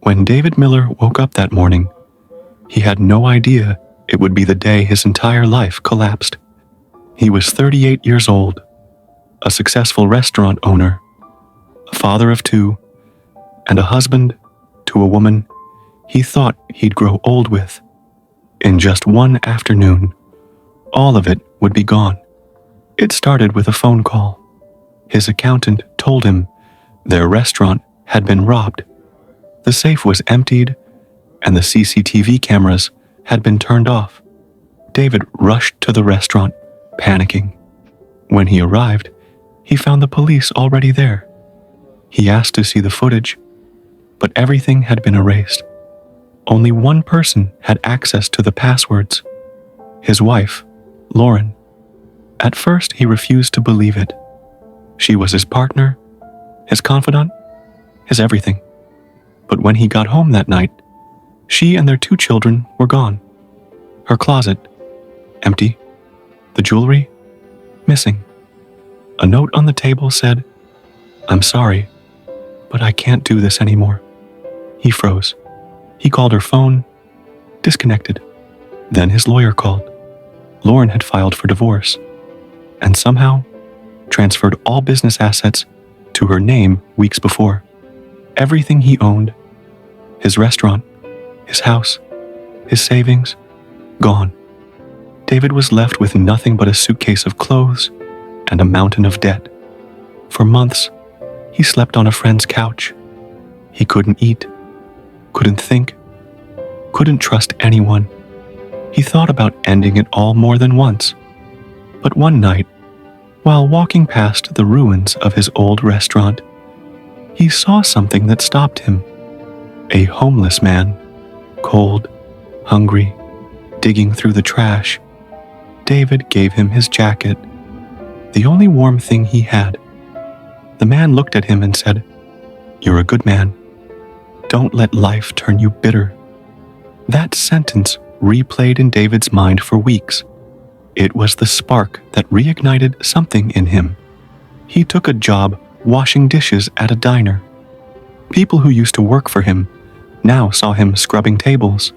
When David Miller woke up that morning, he had no idea it would be the day his entire life collapsed. He was 38 years old, a successful restaurant owner, a father of two, and a husband to a woman he thought he'd grow old with. In just one afternoon, all of it would be gone. It started with a phone call. His accountant told him their restaurant had been robbed. The safe was emptied, and the CCTV cameras had been turned off. David rushed to the restaurant, panicking. When he arrived, he found the police already there. He asked to see the footage, but everything had been erased. Only one person had access to the passwords: his wife, Lauren. At first, he refused to believe it. She was his partner, his confidant, his everything. But when he got home that night, she and their 2 children were gone. Her closet, empty. The jewelry, missing. A note on the table said, "I'm sorry, but I can't do this anymore." He froze. He called her phone, disconnected. Then his lawyer called. Lauren had filed for divorce, and somehow transferred all business assets to her name weeks before. Everything he owned, his restaurant, his house, his savings, gone. David was left with nothing but a suitcase of clothes and a mountain of debt. For months, he slept on a friend's couch. He couldn't eat, couldn't think, couldn't trust anyone. He thought about ending it all more than once. But one night, while walking past the ruins of his old restaurant, he saw something that stopped him. A homeless man, cold, hungry, digging through the trash. David gave him his jacket, the only warm thing he had. The man looked at him and said, "You're a good man. Don't let life turn you bitter." That sentence replayed in David's mind for weeks. It was the spark that reignited something in him. He took a job washing dishes at a diner. People who used to work for him now saw him scrubbing tables.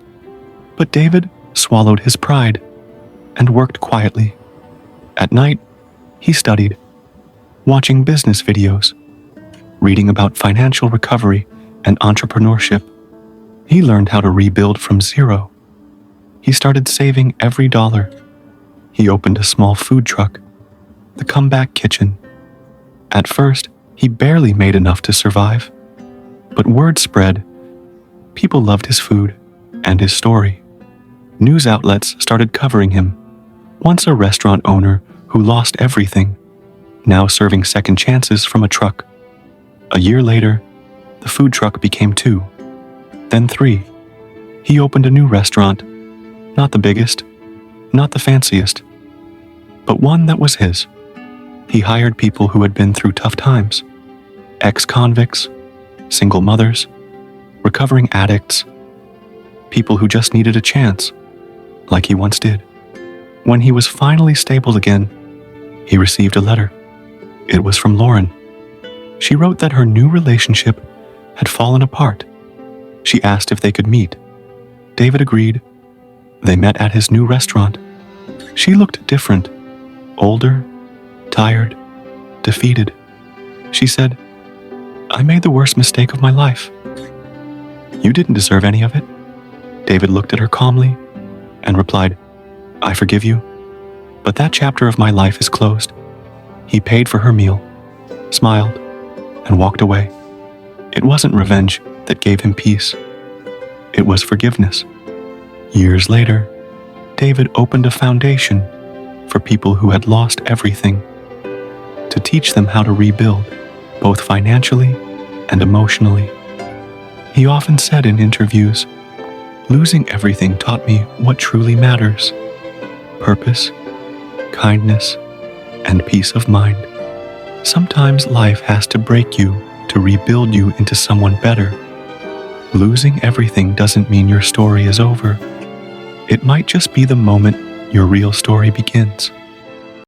But David swallowed his pride and worked quietly. At night, he studied, watching business videos, reading about financial recovery and entrepreneurship. He learned how to rebuild from zero. He started saving every dollar. He opened a small food truck, the Comeback Kitchen. At first, he barely made enough to survive. But word spread. People loved his food and his story. News outlets started covering him. Once a restaurant owner who lost everything, now serving second chances from a truck. A year later, the food truck became 2, then 3. He opened a new restaurant, not the biggest, not the fanciest, but one that was his. He hired people who had been through tough times, ex-convicts, single mothers, recovering addicts, people who just needed a chance, like he once did. When he was finally stable again, he received a letter. It was from Lauren. She wrote that her new relationship had fallen apart. She asked if they could meet. David agreed. They met at his new restaurant. She looked different, older, tired, defeated. She said, "I made the worst mistake of my life." "You didn't deserve any of it." David looked at her calmly and replied, "I forgive you, but that chapter of my life is closed." He paid for her meal, smiled, and walked away. It wasn't revenge that gave him peace. It was forgiveness. Years later, David opened a foundation for people who had lost everything, to teach them how to rebuild, both financially and emotionally. He often said in interviews, "Losing everything taught me what truly matters: purpose, kindness, and peace of mind." Sometimes life has to break you to rebuild you into someone better. Losing everything doesn't mean your story is over. It might just be the moment your real story begins.